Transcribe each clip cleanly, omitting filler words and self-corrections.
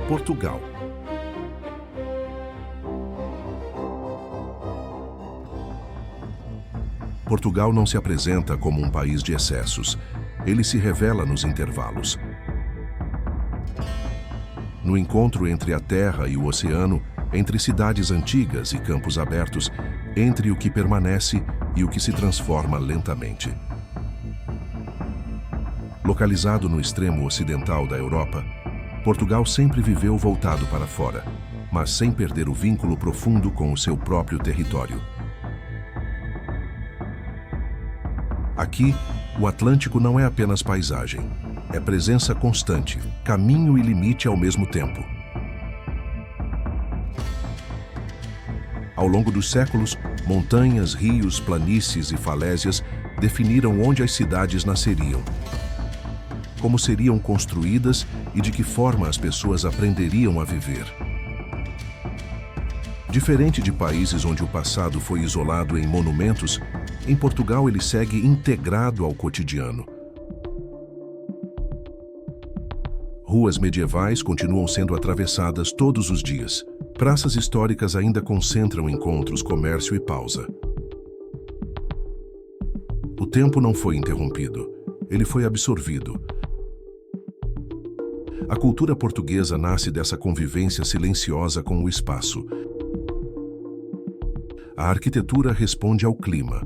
Portugal. Portugal não se apresenta como um país de excessos. Ele se revela nos intervalos. No encontro entre a terra e o oceano, entre cidades antigas e campos abertos, entre o que permanece e o que se transforma lentamente. Localizado no extremo ocidental da Europa, Portugal sempre viveu voltado para fora, mas sem perder o vínculo profundo com o seu próprio território. Aqui, o Atlântico não é apenas paisagem, é presença constante, caminho e limite ao mesmo tempo. Ao longo dos séculos, montanhas, rios, planícies e falésias definiram onde as cidades nasceriam, como seriam construídas e de que forma as pessoas aprenderiam a viver. Diferente de países onde o passado foi isolado em monumentos, em Portugal ele segue integrado ao cotidiano. Ruas medievais continuam sendo atravessadas todos os dias. Praças históricas ainda concentram encontros, comércio e pausa. O tempo não foi interrompido, ele foi absorvido. A cultura portuguesa nasce dessa convivência silenciosa com o espaço. A arquitetura responde ao clima.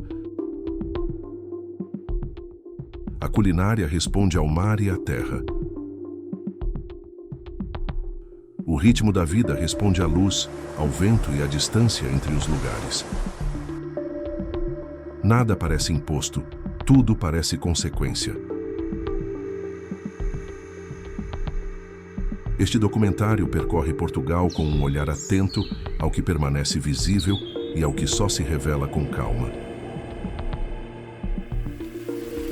A culinária responde ao mar e à terra. O ritmo da vida responde à luz, ao vento e à distância entre os lugares. Nada parece imposto, tudo parece consequência. Este documentário percorre Portugal com um olhar atento ao que permanece visível e ao que só se revela com calma.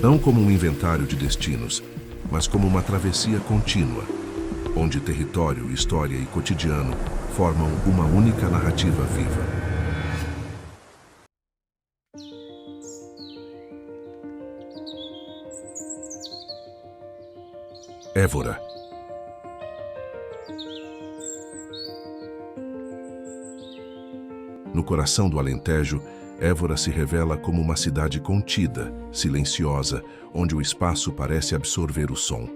Não como um inventário de destinos, mas como uma travessia contínua, onde território, história e cotidiano formam uma única narrativa viva. Évora. No coração do Alentejo, Évora se revela como uma cidade contida, silenciosa, onde o espaço parece absorver o som.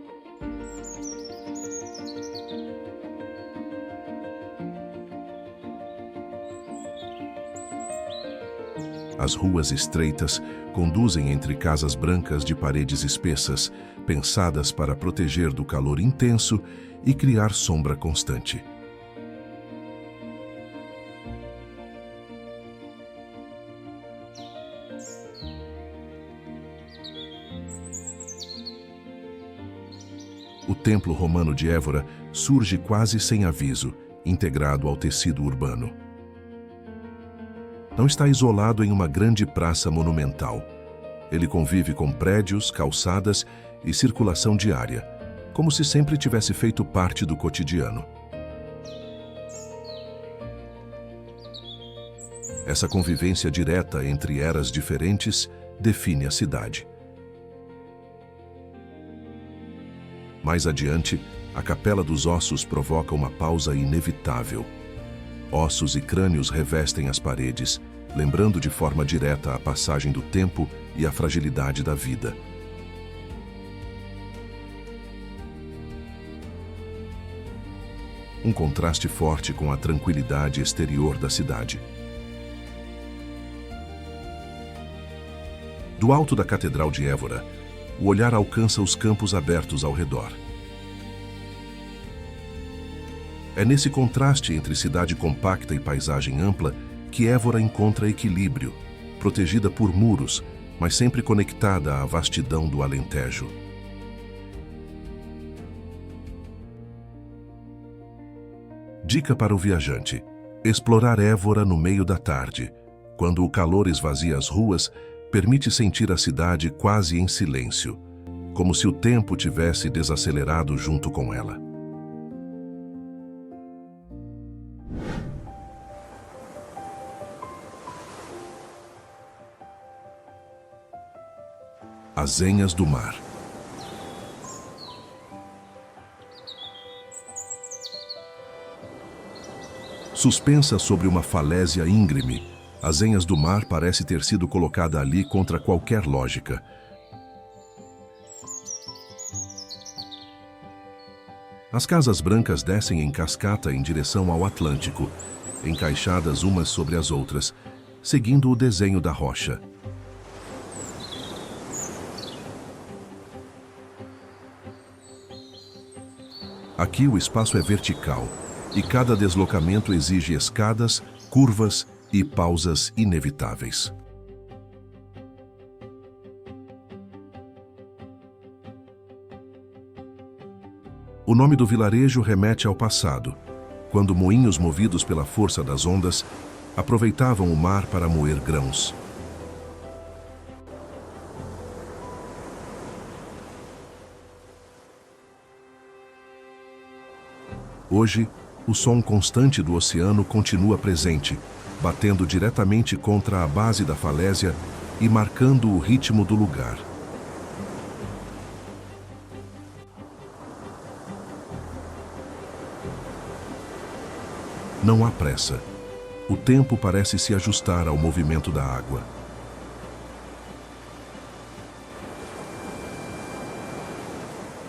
As ruas estreitas conduzem entre casas brancas de paredes espessas, pensadas para proteger do calor intenso e criar sombra constante. O templo romano de Évora surge quase sem aviso, integrado ao tecido urbano. Não está isolado em uma grande praça monumental. Ele convive com prédios, calçadas e circulação diária, como se sempre tivesse feito parte do cotidiano. Essa convivência direta entre eras diferentes define a cidade. Mais adiante, a Capela dos Ossos provoca uma pausa inevitável. Ossos e crânios revestem as paredes, lembrando de forma direta a passagem do tempo e a fragilidade da vida. Um contraste forte com a tranquilidade exterior da cidade. Do alto da Catedral de Évora, o olhar alcança os campos abertos ao redor. É nesse contraste entre cidade compacta e paisagem ampla que Évora encontra equilíbrio, protegida por muros, mas sempre conectada à vastidão do Alentejo. Dica para o viajante: explorar Évora no meio da tarde, quando o calor esvazia as ruas, permite sentir a cidade quase em silêncio, como se o tempo tivesse desacelerado junto com ela. As Enhas do Mar. suspensa sobre uma falésia íngreme. As enhas do mar parece ter sido colocada ali contra qualquer lógica. As casas brancas descem em cascata em direção ao Atlântico, encaixadas umas sobre as outras, seguindo o desenho da rocha. Aqui o espaço é vertical, e cada deslocamento exige escadas, curvas e pausas inevitáveis. O nome do vilarejo remete ao passado, quando moinhos movidos pela força das ondas aproveitavam o mar para moer grãos. Hoje, o som constante do oceano continua presente, batendo diretamente contra a base da falésia e marcando o ritmo do lugar. Não há pressa. O tempo parece se ajustar ao movimento da água.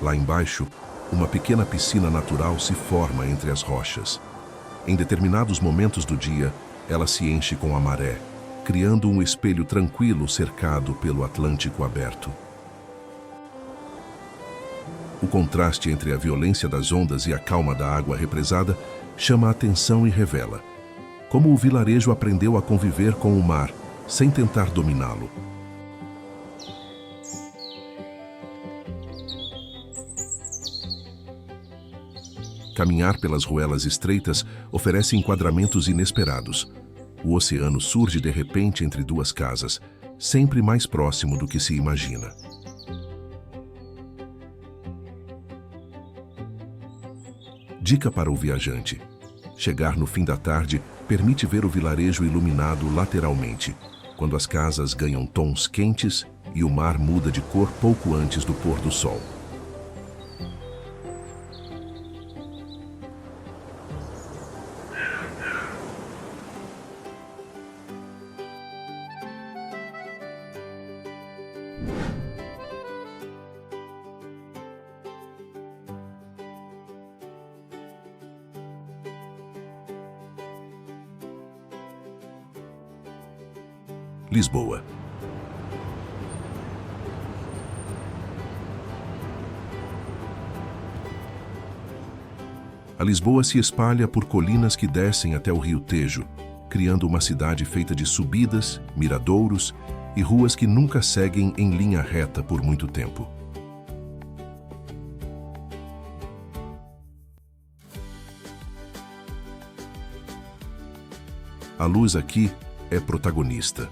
Lá embaixo, uma pequena piscina natural se forma entre as rochas. Em determinados momentos do dia, ela se enche com a maré, criando um espelho tranquilo cercado pelo Atlântico aberto. O contraste entre a violência das ondas e a calma da água represada chama a atenção e revela como o vilarejo aprendeu a conviver com o mar, sem tentar dominá-lo. Caminhar pelas ruelas estreitas oferece enquadramentos inesperados. O oceano surge de repente entre duas casas, sempre mais próximo do que se imagina. Dica para o viajante: chegar no fim da tarde permite ver o vilarejo iluminado lateralmente, quando as casas ganham tons quentes e o mar muda de cor pouco antes do pôr do sol. Lisboa. A Lisboa se espalha por colinas que descem até o Rio Tejo, criando uma cidade feita de subidas, miradouros e ruas que nunca seguem em linha reta por muito tempo. A luz aqui é protagonista.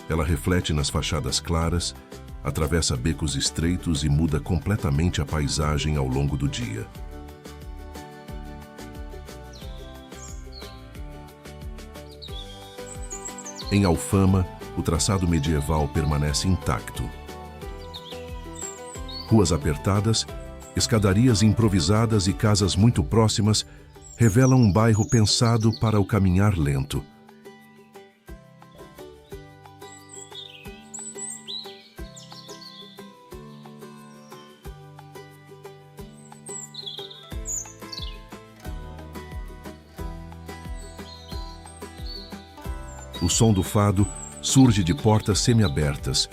Ela reflete nas fachadas claras, atravessa becos estreitos e muda completamente a paisagem ao longo do dia. Em Alfama, o traçado medieval permanece intacto. Ruas apertadas, escadarias improvisadas e casas muito próximas revelam um bairro pensado para o caminhar lento. O som do fado surge de portas semiabertas,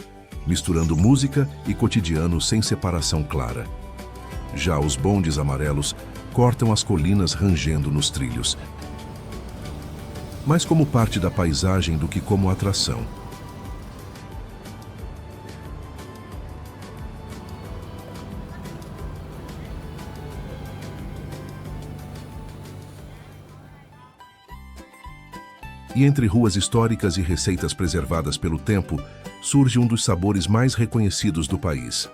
misturando música e cotidiano sem separação clara. Já os bondes amarelos cortam as colinas rangendo nos trilhos, mais como parte da paisagem do que como atração. E entre ruas históricas e receitas preservadas pelo tempo, surge um dos sabores mais reconhecidos do país.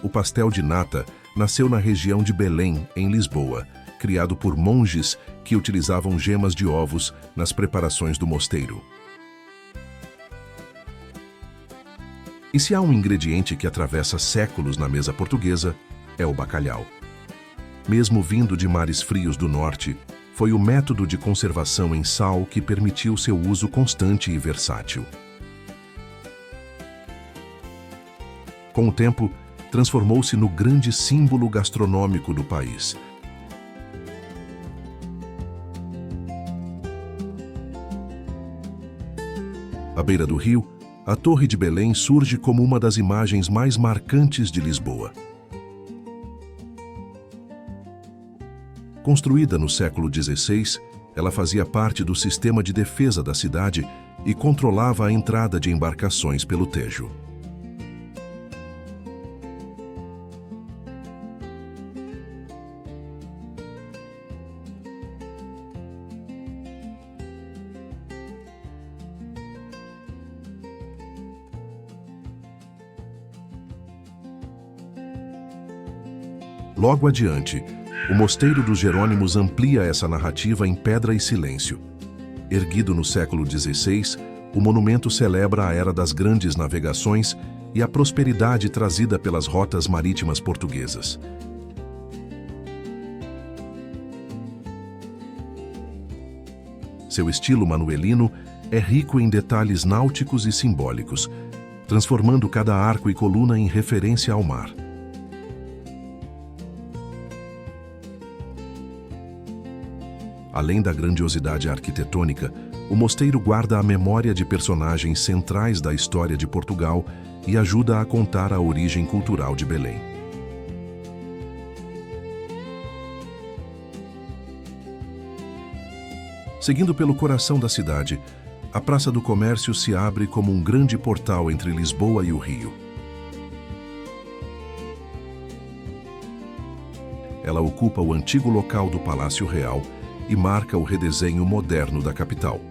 O pastel de nata nasceu na região de Belém, em Lisboa, criado por monges que utilizavam gemas de ovos nas preparações do mosteiro. E se há um ingrediente que atravessa séculos na mesa portuguesa, é o bacalhau. Mesmo vindo de mares frios do norte, Foi o método de conservação em sal que permitiu seu uso constante e versátil. Com o tempo, transformou-se no grande símbolo gastronômico do país. À beira do rio, a Torre de Belém surge como uma das imagens mais marcantes de Lisboa. Construída no século XVI, ela fazia parte do sistema de defesa da cidade e controlava a entrada de embarcações pelo Tejo. Logo adiante, o Mosteiro dos Jerônimos amplia essa narrativa em pedra e silêncio. Erguido no século XVI, o monumento celebra a era das grandes navegações e a prosperidade trazida pelas rotas marítimas portuguesas. Seu estilo manuelino é rico em detalhes náuticos e simbólicos, transformando cada arco e coluna em referência ao mar. Além da grandiosidade arquitetônica, o mosteiro guarda a memória de personagens centrais da história de Portugal e ajuda a contar a origem cultural de Belém. Seguindo pelo coração da cidade, a Praça do Comércio se abre como um grande portal entre Lisboa e o Rio. Ela ocupa o antigo local do Palácio Real e marca o redesenho moderno da capital.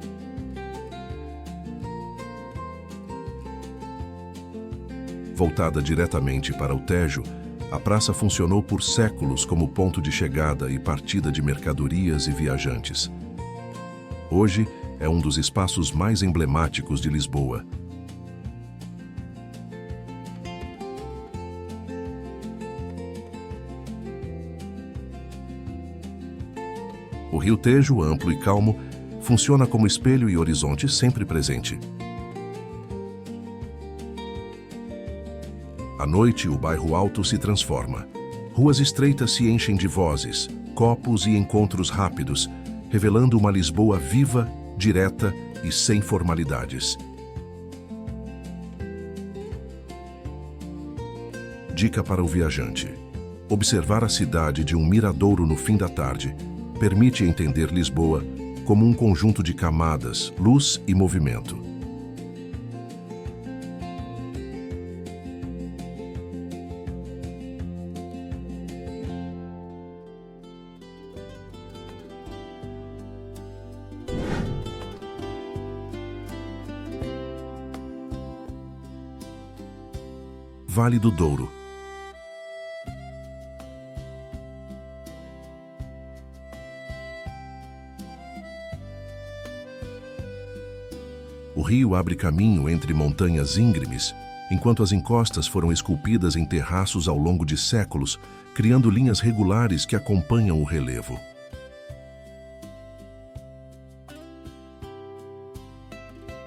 Voltada diretamente para o Tejo, a praça funcionou por séculos como ponto de chegada e partida de mercadorias e viajantes. Hoje, é um dos espaços mais emblemáticos de Lisboa. O Rio Tejo, amplo e calmo, funciona como espelho e horizonte sempre presente. À noite, o bairro Alto se transforma. Ruas estreitas se enchem de vozes, copos e encontros rápidos, revelando uma Lisboa viva, direta e sem formalidades. Dica para o viajante: observar a cidade de um miradouro no fim da tarde permite entender Lisboa como um conjunto de camadas, luz e movimento. Vale do Douro. O rio abre caminho entre montanhas íngremes, enquanto as encostas foram esculpidas em terraços ao longo de séculos, criando linhas regulares que acompanham o relevo.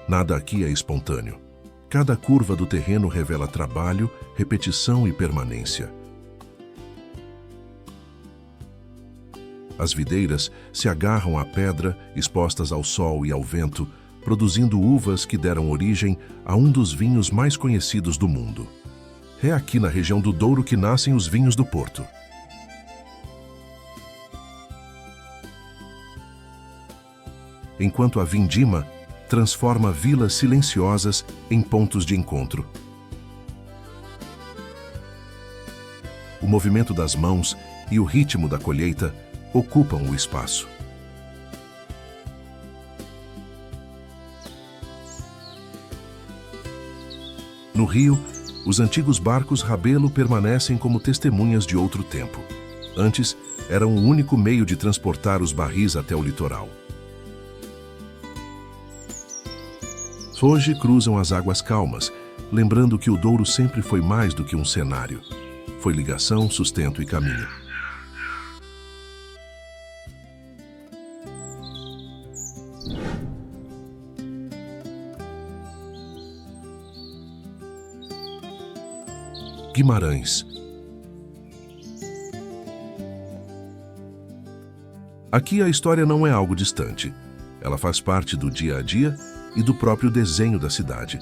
Nada aqui é espontâneo. Cada curva do terreno revela trabalho, repetição e permanência. As videiras se agarram à pedra, expostas ao sol e ao vento, produzindo uvas que deram origem a um dos vinhos mais conhecidos do mundo. É aqui na região do Douro que nascem os vinhos do Porto. Enquanto a vindima transforma vilas silenciosas em pontos de encontro. O movimento das mãos e o ritmo da colheita ocupam o espaço. No rio, os antigos barcos Rabelo permanecem como testemunhas de outro tempo. Antes, eram o único meio de transportar os barris até o litoral. Hoje cruzam as águas calmas, lembrando que o Douro sempre foi mais do que um cenário. Foi ligação, sustento e caminho. Guimarães. Aqui a história não é algo distante. Ela faz parte do dia a dia e do próprio desenho da cidade.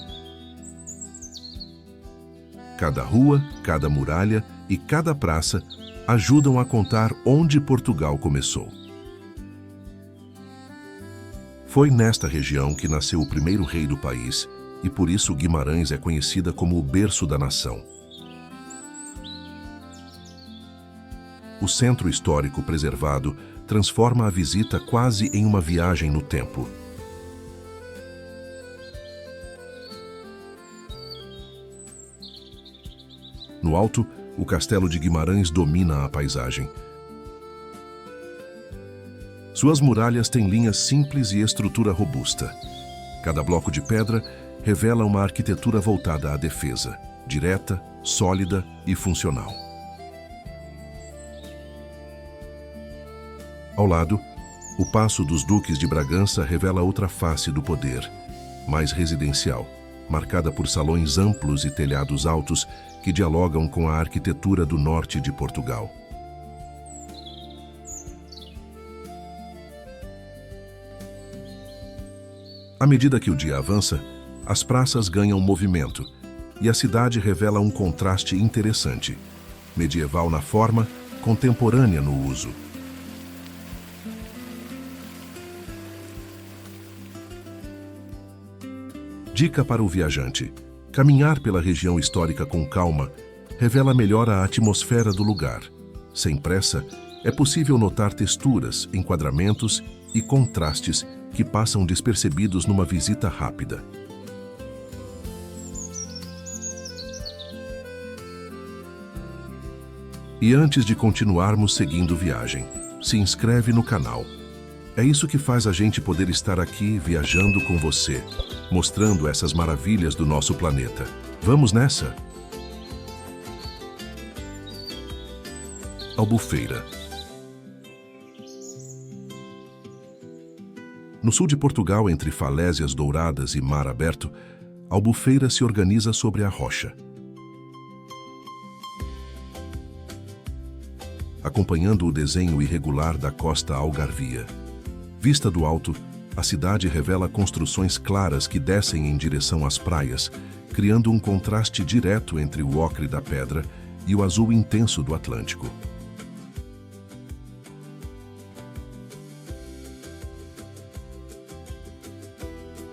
Cada rua, cada muralha e cada praça ajudam a contar onde Portugal começou. Foi nesta região que nasceu o primeiro rei do país, e por isso Guimarães é conhecida como o berço da nação. O centro histórico preservado transforma a visita quase em uma viagem no tempo. No alto, o Castelo de Guimarães domina a paisagem. Suas muralhas têm linhas simples e estrutura robusta. Cada bloco de pedra revela uma arquitetura voltada à defesa, direta, sólida e funcional. Ao lado, o Paço dos Duques de Bragança revela outra face do poder, mais residencial, marcada por salões amplos e telhados altos que dialogam com a arquitetura do norte de Portugal. À medida que o dia avança, as praças ganham movimento e a cidade revela um contraste interessante, medieval na forma, contemporânea no uso. Dica para o viajante: caminhar pela região histórica com calma revela melhor a atmosfera do lugar. Sem pressa, é possível notar texturas, enquadramentos e contrastes que passam despercebidos numa visita rápida. E antes de continuarmos seguindo viagem, se inscreve no canal. É isso que faz a gente poder estar aqui viajando com você, mostrando essas maravilhas do nosso planeta. Vamos nessa? Albufeira. No sul de Portugal, entre falésias douradas e mar aberto, Albufeira se organiza sobre a rocha. Acompanhando o desenho irregular da costa algarvia. Vista do alto, a cidade revela construções claras que descem em direção às praias, criando um contraste direto entre o ocre da pedra e o azul intenso do Atlântico.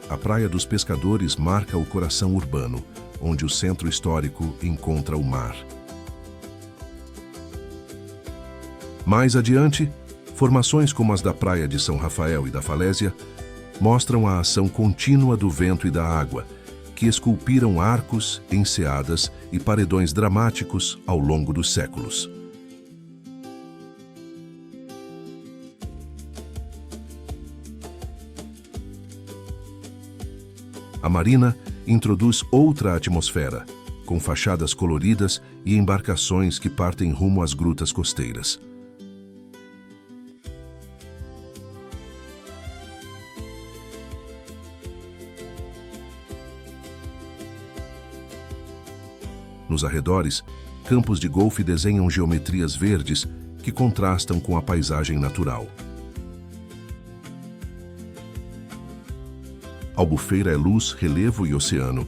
A Praia dos Pescadores marca o coração urbano, onde o centro histórico encontra o mar. Mais adiante, formações como as da Praia de São Rafael e da Falésia mostram a ação contínua do vento e da água, que esculpiram arcos, enseadas e paredões dramáticos ao longo dos séculos. A marina introduz outra atmosfera, com fachadas coloridas e embarcações que partem rumo às grutas costeiras. Nos arredores, campos de golfe desenham geometrias verdes que contrastam com a paisagem natural. Albufeira é luz, relevo e oceano,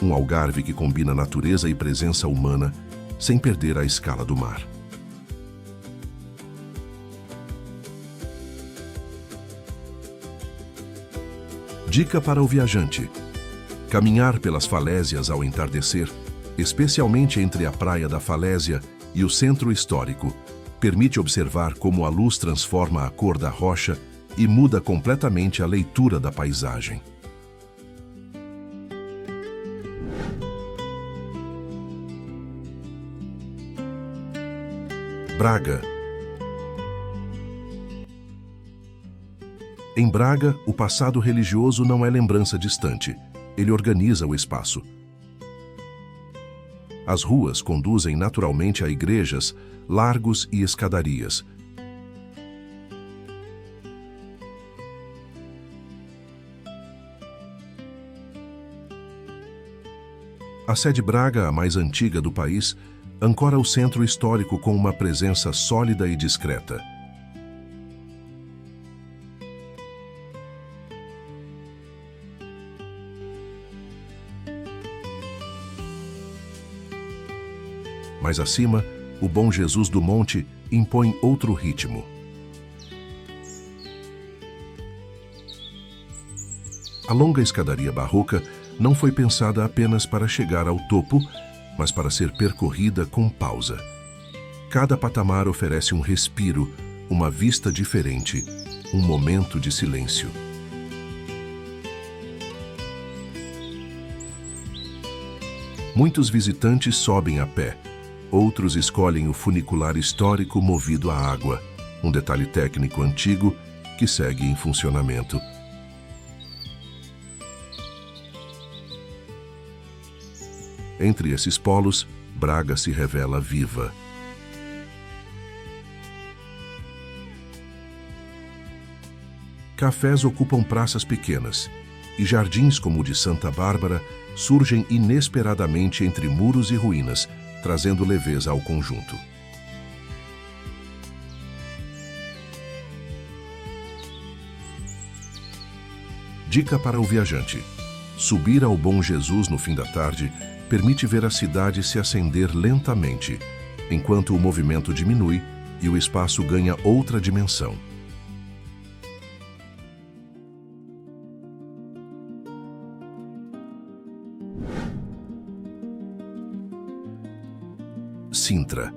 um algarve que combina natureza e presença humana, sem perder a escala do mar. Dica para o viajante: caminhar pelas falésias ao entardecer, especialmente entre a Praia da Falésia e o centro histórico, permite observar como a luz transforma a cor da rocha e muda completamente a leitura da paisagem. Braga. Em Braga, o passado religioso não é lembrança distante. Ele organiza o espaço. As ruas conduzem naturalmente a igrejas, largos e escadarias. A sede Braga, a mais antiga do país, ancora o centro histórico com uma presença sólida e discreta. Mais acima, o Bom Jesus do Monte impõe outro ritmo. A longa escadaria barroca não foi pensada apenas para chegar ao topo, mas para ser percorrida com pausa. Cada patamar oferece um respiro, uma vista diferente, um momento de silêncio. Muitos visitantes sobem a pé. Outros escolhem o funicular histórico movido a água, um detalhe técnico antigo que segue em funcionamento. Entre esses polos, Braga se revela viva. Cafés ocupam praças pequenas, e jardins como o de Santa Bárbara surgem inesperadamente entre muros e ruínas, trazendo leveza ao conjunto. Dica para o viajante: subir ao Bom Jesus no fim da tarde permite ver a cidade se acender lentamente, enquanto o movimento diminui e o espaço ganha outra dimensão. Sintra.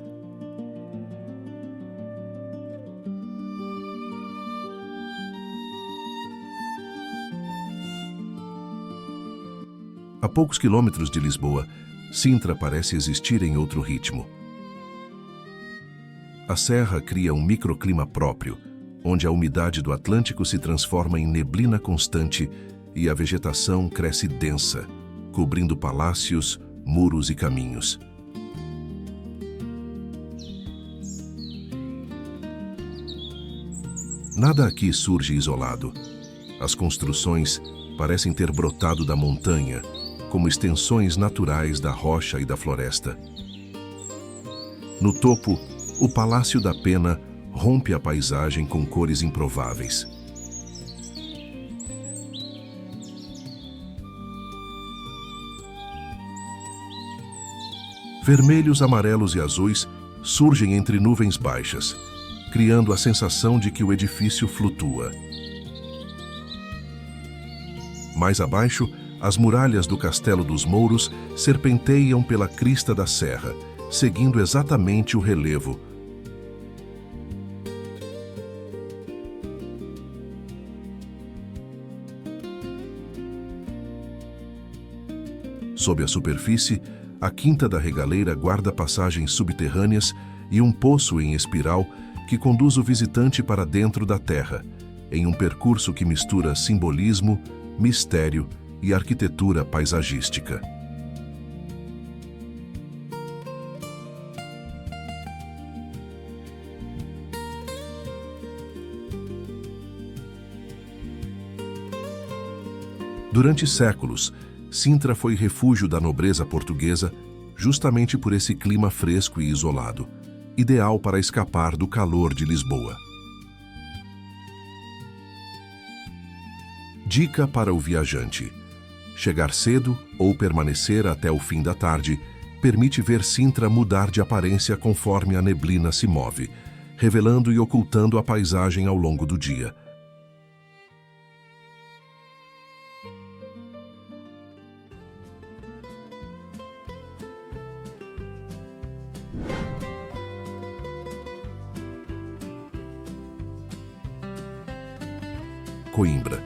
A poucos quilômetros de Lisboa, Sintra parece existir em outro ritmo. A serra cria um microclima próprio, onde a umidade do Atlântico se transforma em neblina constante e a vegetação cresce densa, cobrindo palácios, muros e caminhos. Nada aqui surge isolado. As construções parecem ter brotado da montanha, como extensões naturais da rocha e da floresta. No topo, o Palácio da Pena rompe a paisagem com cores improváveis. Vermelhos, amarelos e azuis surgem entre nuvens baixas, criando a sensação de que o edifício flutua. Mais abaixo, as muralhas do Castelo dos Mouros serpenteiam pela crista da serra, seguindo exatamente o relevo. Sob a superfície, a Quinta da Regaleira guarda passagens subterrâneas e um poço em espiral que conduz o visitante para dentro da terra, em um percurso que mistura simbolismo, mistério e arquitetura paisagística. Durante séculos, Sintra foi refúgio da nobreza portuguesa, justamente por esse clima fresco e isolado, ideal para escapar do calor de Lisboa. Dica para o viajante: chegar cedo ou permanecer até o fim da tarde permite ver Sintra mudar de aparência conforme a neblina se move, revelando e ocultando a paisagem ao longo do dia. Coimbra.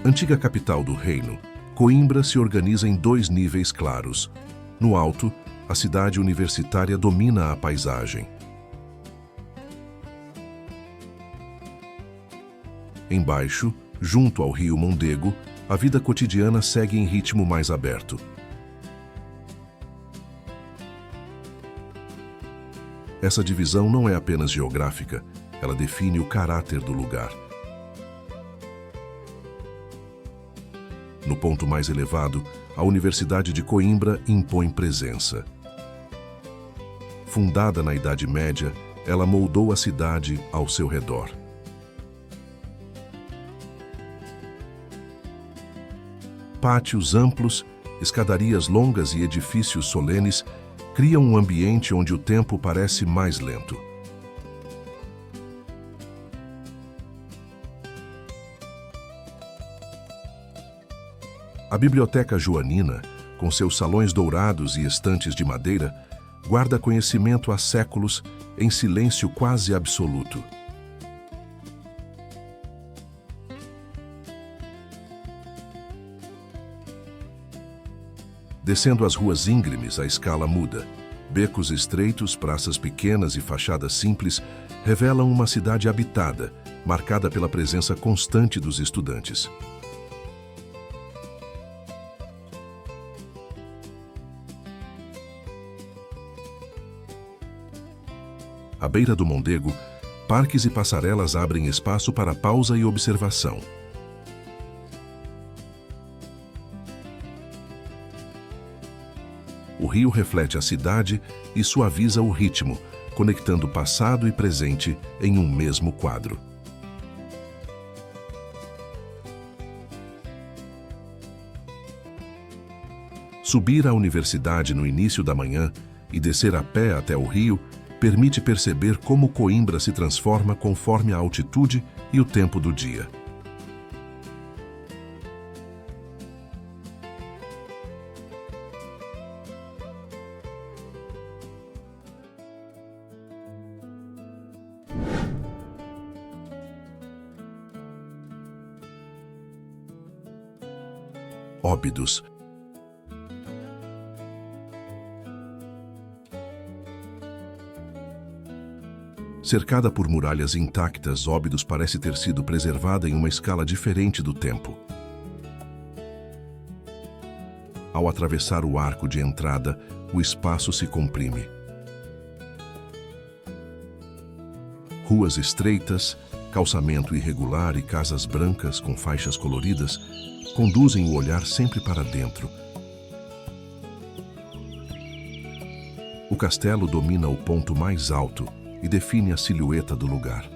Antiga capital do reino, Coimbra se organiza em 2 níveis claros. No alto, a cidade universitária domina a paisagem. Embaixo, junto ao rio Mondego, a vida cotidiana segue em ritmo mais aberto. Essa divisão não é apenas geográfica, ela define o caráter do lugar. No ponto mais elevado, a Universidade de Coimbra impõe presença. Fundada na Idade Média, ela moldou a cidade ao seu redor. Pátios amplos, escadarias longas e edifícios solenes criam um ambiente onde o tempo parece mais lento. A Biblioteca Joanina, com seus salões dourados e estantes de madeira, guarda conhecimento há séculos em silêncio quase absoluto. Descendo as ruas íngremes, a escala muda. Becos estreitos, praças pequenas e fachadas simples revelam uma cidade habitada, marcada pela presença constante dos estudantes. À beira do Mondego, parques e passarelas abrem espaço para pausa e observação. O rio reflete a cidade e suaviza o ritmo, conectando passado e presente em um mesmo quadro. Subir à universidade no início da manhã e descer a pé até o rio permite perceber como Coimbra se transforma conforme a altitude e o tempo do dia. Óbidos. Cercada por muralhas intactas, Óbidos parece ter sido preservada em uma escala diferente do tempo. Ao atravessar o arco de entrada, o espaço se comprime. Ruas estreitas, calçamento irregular e casas brancas com faixas coloridas conduzem o olhar sempre para dentro. O castelo domina o ponto mais alto e define a silhueta do lugar.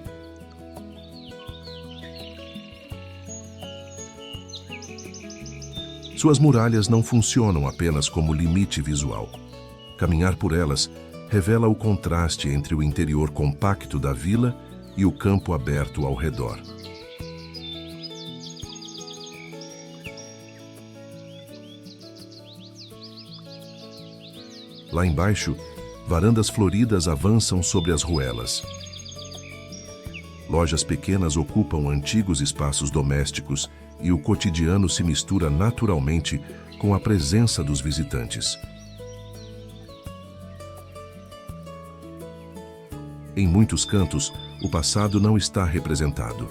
Suas muralhas não funcionam apenas como limite visual. Caminhar por elas revela o contraste entre o interior compacto da vila e o campo aberto ao redor. Lá embaixo, varandas floridas avançam sobre as ruelas. Lojas pequenas ocupam antigos espaços domésticos e o cotidiano se mistura naturalmente com a presença dos visitantes. Em muitos cantos, o passado não está representado.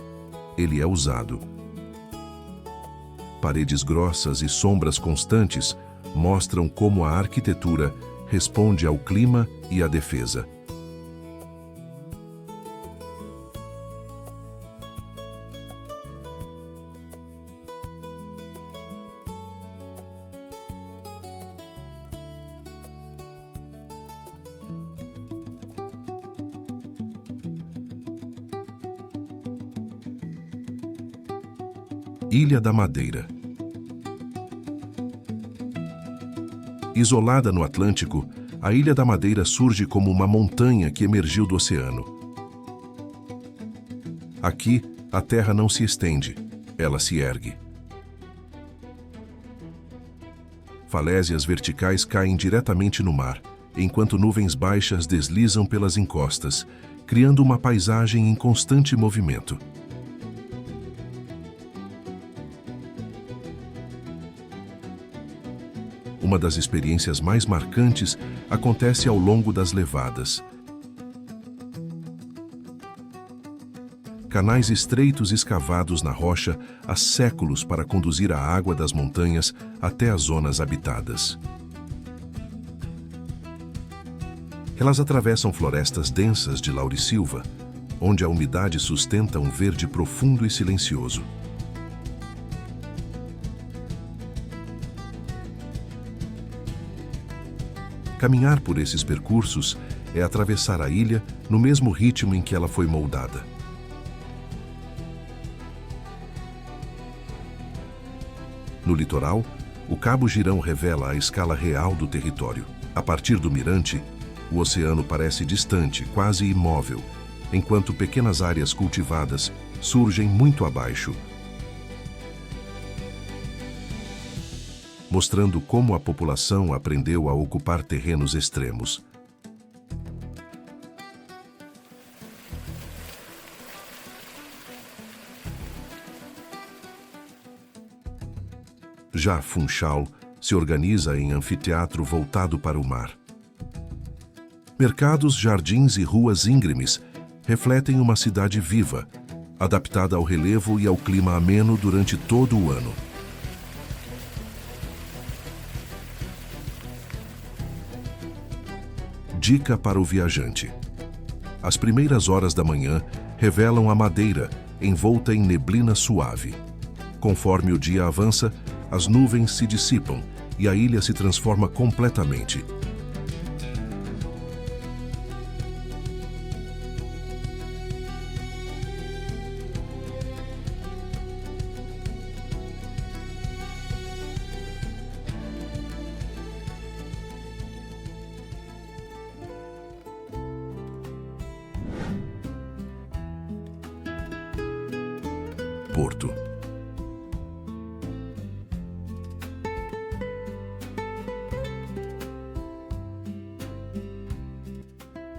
Ele é usado. Paredes grossas e sombras constantes mostram como a arquitetura responde ao clima e à defesa. Ilha da Madeira. Isolada no Atlântico, a Ilha da Madeira surge como uma montanha que emergiu do oceano. Aqui, a terra não se estende, ela se ergue. Falésias verticais caem diretamente no mar, enquanto nuvens baixas deslizam pelas encostas, criando uma paisagem em constante movimento. Uma das experiências mais marcantes acontece ao longo das levadas. Canais estreitos escavados na rocha há séculos para conduzir a água das montanhas até as zonas habitadas. Elas atravessam florestas densas de laurisilva, onde a umidade sustenta um verde profundo e silencioso. Caminhar por esses percursos é atravessar a ilha no mesmo ritmo em que ela foi moldada. No litoral, o Cabo Girão revela a escala real do território. A partir do mirante, o oceano parece distante, quase imóvel, enquanto pequenas áreas cultivadas surgem muito abaixo, mostrando como a população aprendeu a ocupar terrenos extremos. Já Funchal se organiza em anfiteatro voltado para o mar. Mercados, jardins e ruas íngremes refletem uma cidade viva, adaptada ao relevo e ao clima ameno durante todo o ano. Dica para o viajante. As primeiras horas da manhã revelam a Madeira, envolta em neblina suave. Conforme o dia avança, as nuvens se dissipam e a ilha se transforma completamente. Porto.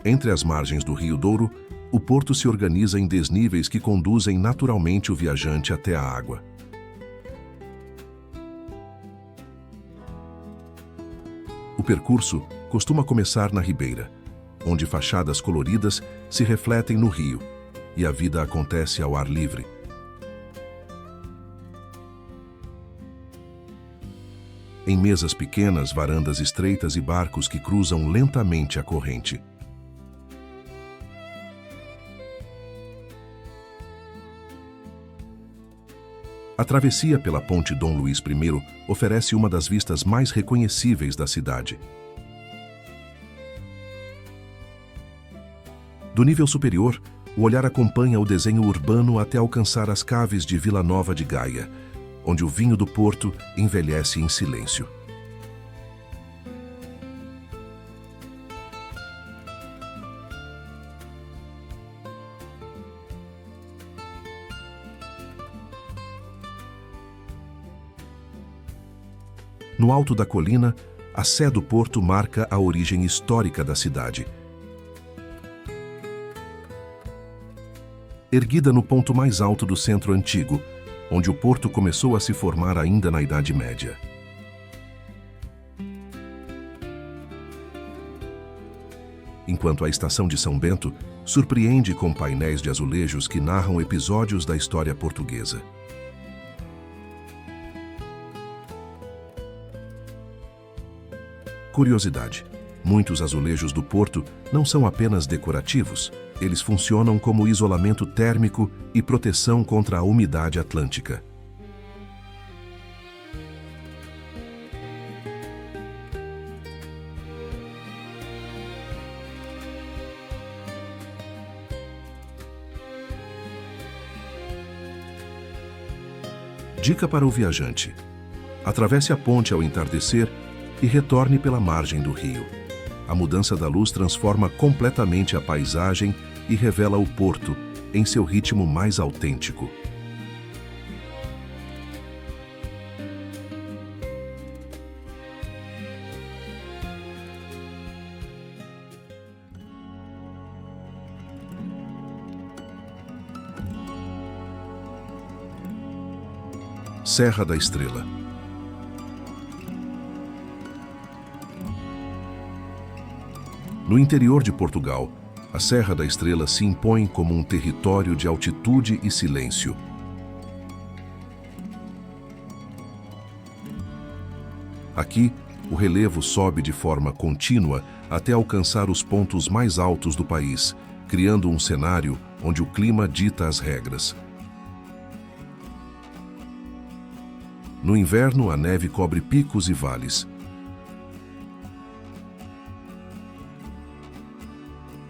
Entre as margens do Rio Douro, o porto se organiza em desníveis que conduzem naturalmente o viajante até a água. O percurso costuma começar na ribeira, onde fachadas coloridas se refletem no rio, e a vida acontece ao ar livre. Em mesas pequenas, varandas estreitas e barcos que cruzam lentamente a corrente. A travessia pela Ponte Dom Luís I oferece uma das vistas mais reconhecíveis da cidade. Do nível superior, o olhar acompanha o desenho urbano até alcançar as caves de Vila Nova de Gaia, onde o vinho do Porto envelhece em silêncio. No alto da colina, a Sé do Porto marca a origem histórica da cidade. Erguida no ponto mais alto do centro antigo, onde o porto começou a se formar ainda na Idade Média. Enquanto a estação de São Bento surpreende com painéis de azulejos que narram episódios da história portuguesa. Curiosidade: muitos azulejos do porto não são apenas decorativos, eles funcionam como isolamento térmico e proteção contra a umidade atlântica. Dica para o viajante: atravesse a ponte ao entardecer e retorne pela margem do rio. A mudança da luz transforma completamente a paisagem e revela o porto em seu ritmo mais autêntico. Serra da Estrela. No interior de Portugal, a Serra da Estrela se impõe como um território de altitude e silêncio. Aqui, o relevo sobe de forma contínua até alcançar os pontos mais altos do país, criando um cenário onde o clima dita as regras. No inverno, a neve cobre picos e vales.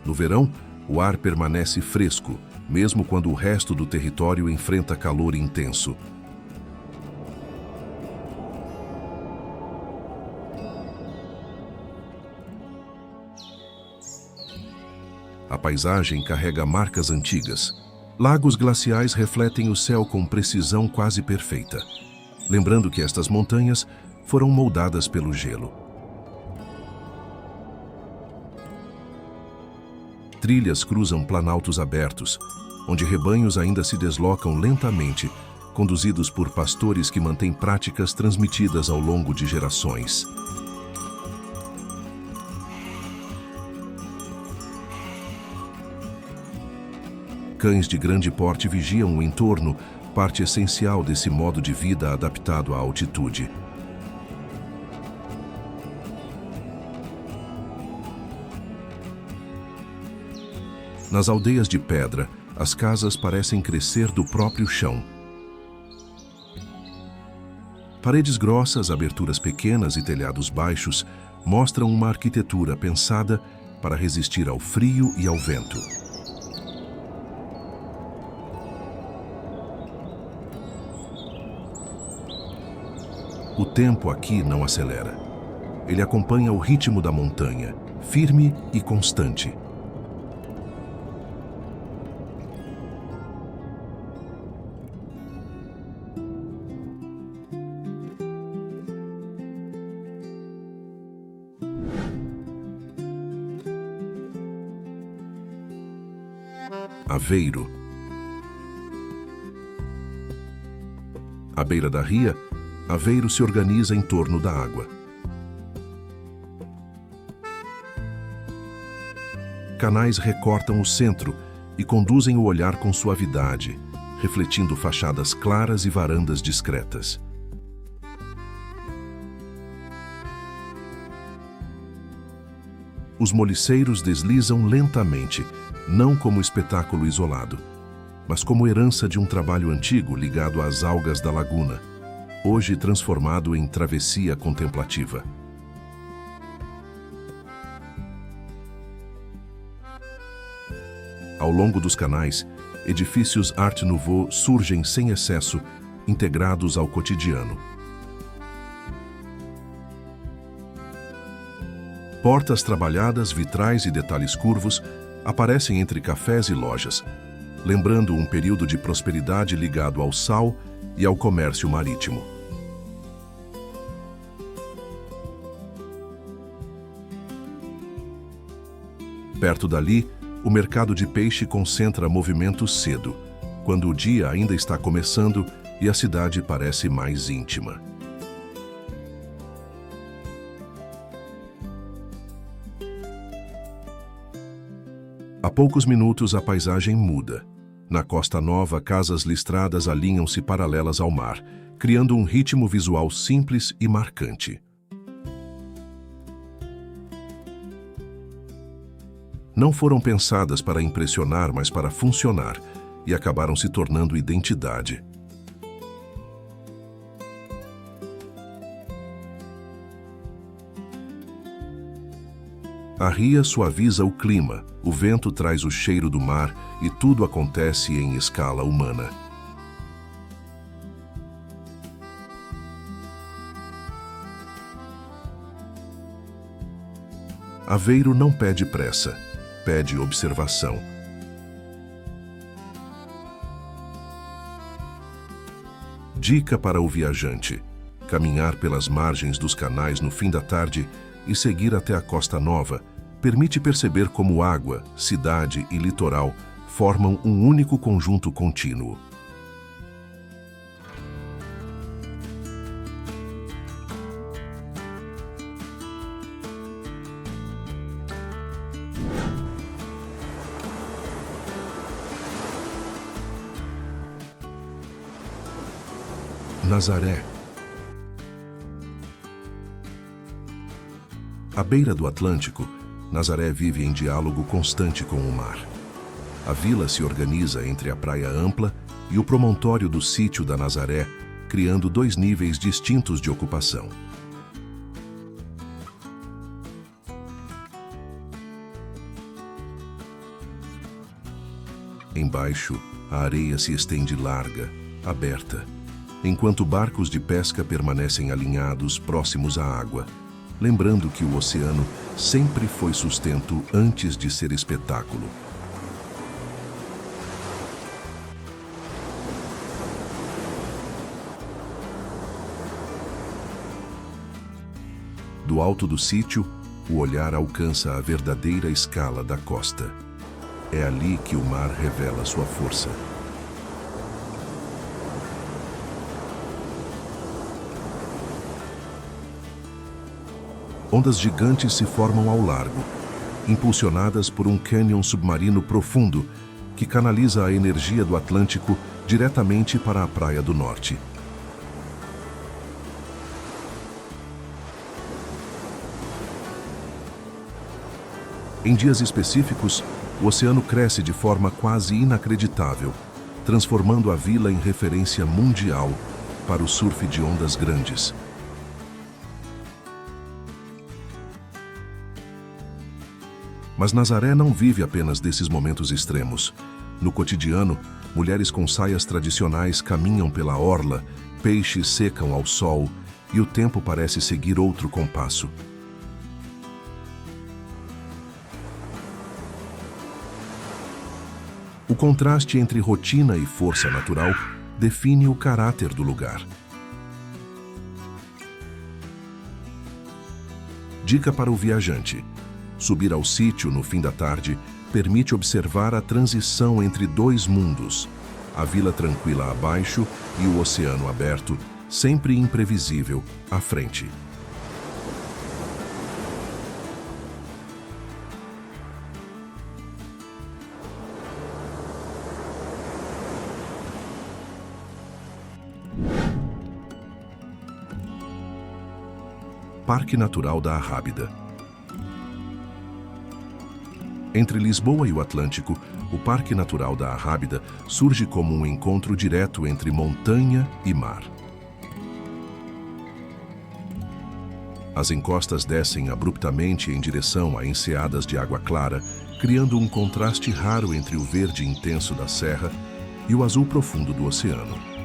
No verão, o ar permanece fresco, mesmo quando o resto do território enfrenta calor intenso. A paisagem carrega marcas antigas. Lagos glaciais refletem o céu com precisão quase perfeita, lembrando que estas montanhas foram moldadas pelo gelo. Trilhas cruzam planaltos abertos, onde rebanhos ainda se deslocam lentamente, conduzidos por pastores que mantêm práticas transmitidas ao longo de gerações. Cães de grande porte vigiam o entorno, parte essencial desse modo de vida adaptado à altitude. Nas aldeias de pedra, as casas parecem crescer do próprio chão. Paredes grossas, aberturas pequenas e telhados baixos mostram uma arquitetura pensada para resistir ao frio e ao vento. O tempo aqui não acelera. Ele acompanha o ritmo da montanha, firme e constante. Aveiro. À beira da ria, Aveiro se organiza em torno da água. Canais recortam o centro e conduzem o olhar com suavidade, refletindo fachadas claras e varandas discretas. Os moliceiros deslizam lentamente, não como espetáculo isolado, mas como herança de um trabalho antigo ligado às algas da laguna, hoje transformado em travessia contemplativa. Ao longo dos canais, edifícios Art Nouveau surgem sem excesso, integrados ao cotidiano. Portas trabalhadas, vitrais e detalhes curvos aparecem entre cafés e lojas, lembrando um período de prosperidade ligado ao sal e ao comércio marítimo. Perto dali, o mercado de peixe concentra movimentos cedo, quando o dia ainda está começando e a cidade parece mais íntima. A poucos minutos a paisagem muda. Na Costa Nova, casas listradas alinham-se paralelas ao mar, criando um ritmo visual simples e marcante. Não foram pensadas para impressionar, mas para funcionar, e acabaram se tornando identidade. A ria suaviza o clima, o vento traz o cheiro do mar e tudo acontece em escala humana. Aveiro não pede pressa, pede observação. Dica para o viajante: caminhar pelas margens dos canais no fim da tarde e seguir até a Costa Nova permite perceber como água, cidade e litoral formam um único conjunto contínuo. Nazaré. À beira do Atlântico, Nazaré vive em diálogo constante com o mar. A vila se organiza entre a praia ampla e o promontório do sítio da Nazaré, criando dois níveis distintos de ocupação. Embaixo, a areia se estende larga, aberta, enquanto barcos de pesca permanecem alinhados próximos à água, lembrando que o oceano sempre foi sustento antes de ser espetáculo. Do alto do sítio, o olhar alcança a verdadeira escala da costa. É ali que o mar revela sua força. Ondas gigantes se formam ao largo, impulsionadas por um cânion submarino profundo que canaliza a energia do Atlântico diretamente para a Praia do Norte. Em dias específicos, o oceano cresce de forma quase inacreditável, transformando a vila em referência mundial para o surf de ondas grandes. Mas Nazaré não vive apenas desses momentos extremos. No cotidiano, mulheres com saias tradicionais caminham pela orla, peixes secam ao sol e o tempo parece seguir outro compasso. O contraste entre rotina e força natural define o caráter do lugar. Dica para o viajante: subir ao sítio no fim da tarde permite observar a transição entre dois mundos, a vila tranquila abaixo e o oceano aberto, sempre imprevisível, à frente. Parque Natural da Arrábida. Entre Lisboa e o Atlântico, o Parque Natural da Arrábida surge como um encontro direto entre montanha e mar. As encostas descem abruptamente em direção a enseadas de água clara, criando um contraste raro entre o verde intenso da serra e o azul profundo do oceano.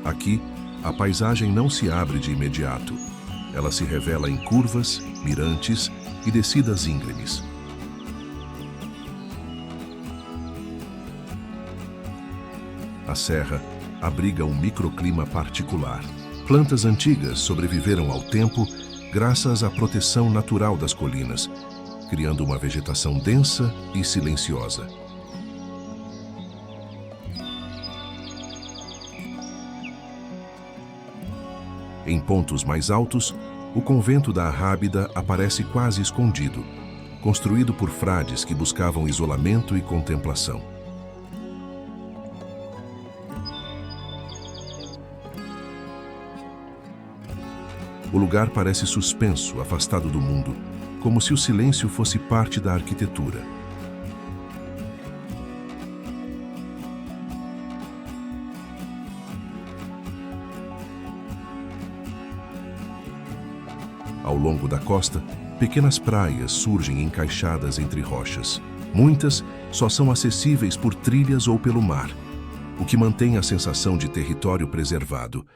Aqui, a paisagem não se abre de imediato. Ela se revela em curvas, mirantes e descidas íngremes. A serra abriga um microclima particular. Plantas antigas sobreviveram ao tempo graças à proteção natural das colinas, criando uma vegetação densa e silenciosa. Em pontos mais altos, o convento da Arrábida aparece quase escondido, construído por frades que buscavam isolamento e contemplação. O lugar parece suspenso, afastado do mundo, como se o silêncio fosse parte da arquitetura. Ao longo da costa, pequenas praias surgem encaixadas entre rochas. Muitas só são acessíveis por trilhas ou pelo mar, o que mantém a sensação de território preservado.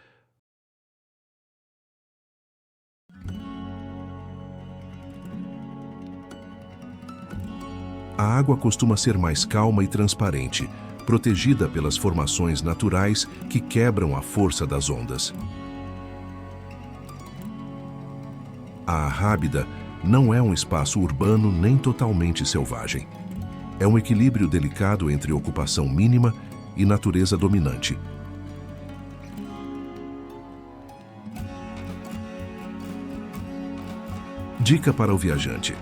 A água costuma ser mais calma e transparente, protegida pelas formações naturais que quebram a força das ondas. A Arrábida não é um espaço urbano nem totalmente selvagem. É um equilíbrio delicado entre ocupação mínima e natureza dominante. Dica para o viajante: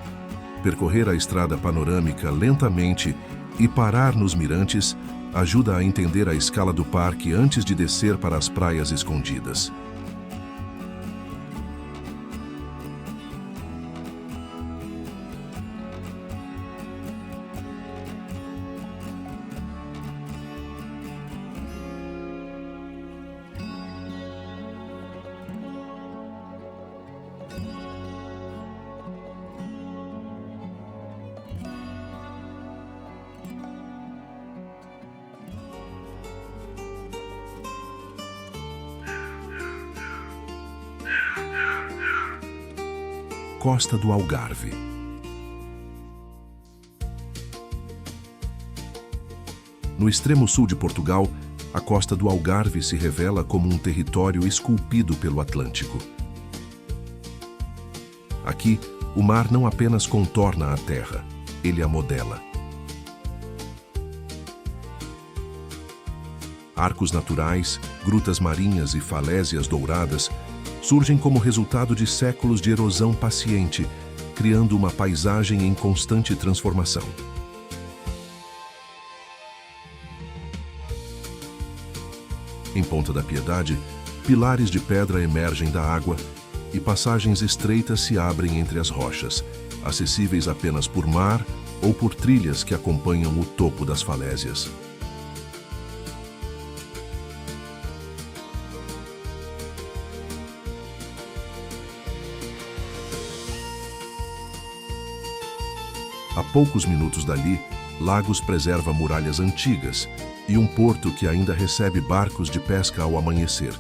percorrer a estrada panorâmica lentamente e parar nos mirantes ajuda a entender a escala do parque antes de descer para as praias escondidas. costa do Algarve. No extremo sul de Portugal, a costa do Algarve se revela como um território esculpido pelo Atlântico. Aqui, o mar não apenas contorna a terra, ele a modela. Arcos naturais, grutas marinhas e falésias douradas surgem como resultado de séculos de erosão paciente, criando uma paisagem em constante transformação. Em Ponta da Piedade, pilares de pedra emergem da água e passagens estreitas se abrem entre as rochas, acessíveis apenas por mar ou por trilhas que acompanham o topo das falésias. A poucos minutos dali, Lagos preserva muralhas antigas e um porto que ainda recebe barcos de pesca ao amanhecer,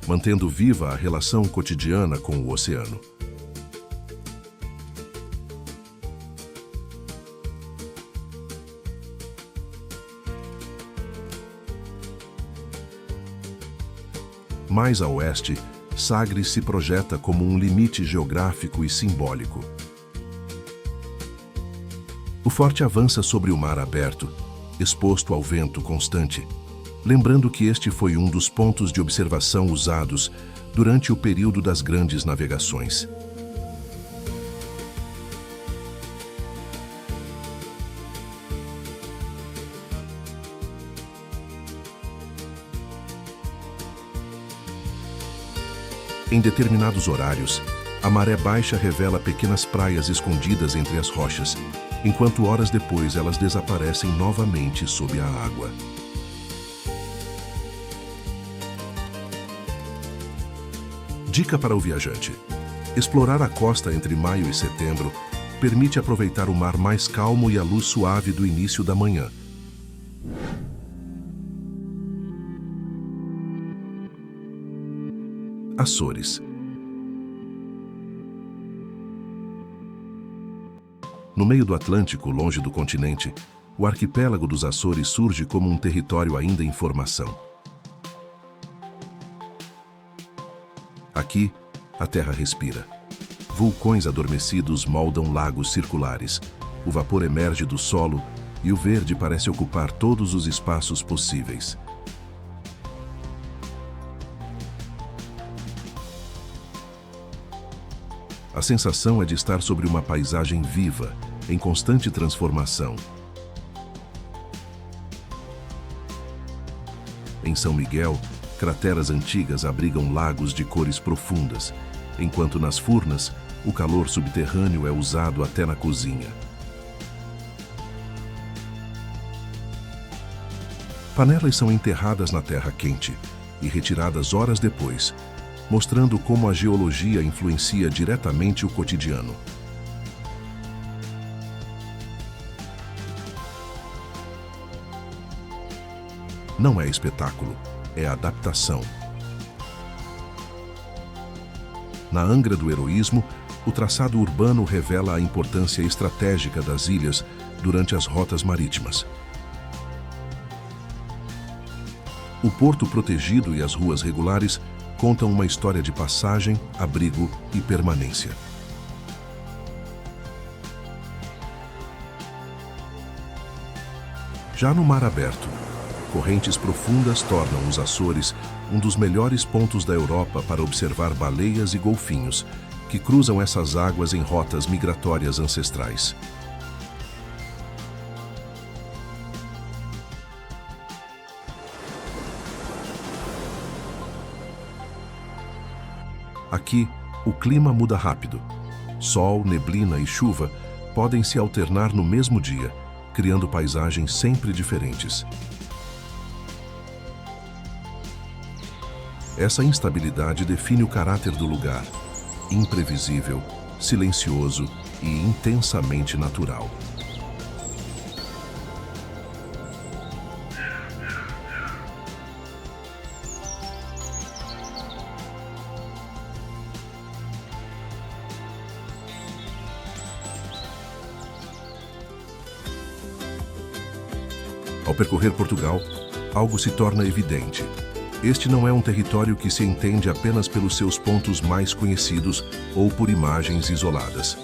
mantendo viva a relação cotidiana com o oceano. Mais a oeste, Sagres se projeta como um limite geográfico e simbólico. O forte avança sobre o mar aberto, exposto ao vento constante, lembrando que este foi um dos pontos de observação usados durante o período das grandes navegações. Em determinados horários, a maré baixa revela pequenas praias escondidas entre as rochas, enquanto horas depois elas desaparecem novamente sob a água. Dica para o viajante: explorar a costa entre maio e setembro permite aproveitar o mar mais calmo e a luz suave do início da manhã. Açores. No meio do Atlântico, longe do continente, o arquipélago dos Açores surge como um território ainda em formação. Aqui, a terra respira. Vulcões adormecidos moldam lagos circulares, o vapor emerge do solo e o verde parece ocupar todos os espaços possíveis. A sensação é de estar sobre uma paisagem viva, em constante transformação. Em São Miguel, crateras antigas abrigam lagos de cores profundas, enquanto nas Furnas, o calor subterrâneo é usado até na cozinha. Panelas são enterradas na terra quente e retiradas horas depois, mostrando como a geologia influencia diretamente o cotidiano. Não é espetáculo, é adaptação. Na Angra do Heroísmo, o traçado urbano revela a importância estratégica das ilhas durante as rotas marítimas. O porto protegido e as ruas regulares contam uma história de passagem, abrigo e permanência. Já no mar aberto, correntes profundas tornam os Açores um dos melhores pontos da Europa para observar baleias e golfinhos, que cruzam essas águas em rotas migratórias ancestrais. Aqui, o clima muda rápido. Sol, neblina e chuva podem se alternar no mesmo dia, criando paisagens sempre diferentes. Essa instabilidade define o caráter do lugar, imprevisível, silencioso e intensamente natural. Ao percorrer Portugal, algo se torna evidente. Este não é um território que se entende apenas pelos seus pontos mais conhecidos ou por imagens isoladas.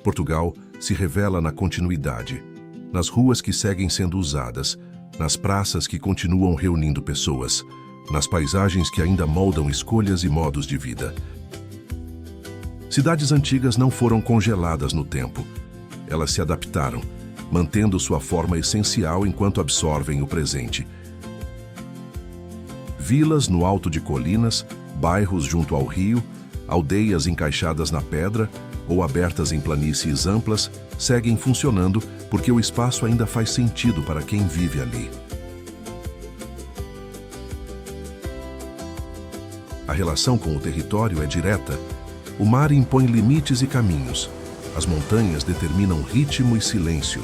Portugal se revela na continuidade, nas ruas que seguem sendo usadas, nas praças que continuam reunindo pessoas, nas paisagens que ainda moldam escolhas e modos de vida. Cidades antigas não foram congeladas no tempo. Elas se adaptaram, mantendo sua forma essencial enquanto absorvem o presente. Vilas no alto de colinas, bairros junto ao rio, aldeias encaixadas na pedra ou abertas em planícies amplas seguem funcionando porque o espaço ainda faz sentido para quem vive ali. A relação com o território é direta. O mar impõe limites e caminhos. As montanhas determinam ritmo e silêncio.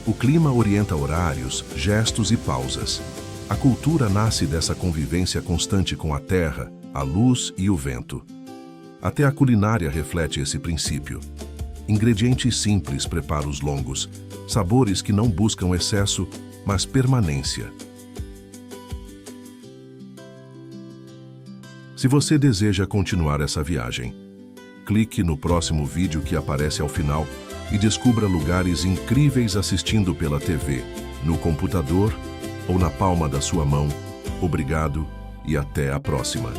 O clima orienta horários, gestos e pausas. A cultura nasce dessa convivência constante com a terra, a luz e o vento. Até a culinária reflete esse princípio. Ingredientes simples preparam os longos, sabores que não buscam excesso, mas permanência. Se você deseja continuar essa viagem, clique no próximo vídeo que aparece ao final e descubra lugares incríveis assistindo pela TV, no computador ou na palma da sua mão. Obrigado e até a próxima.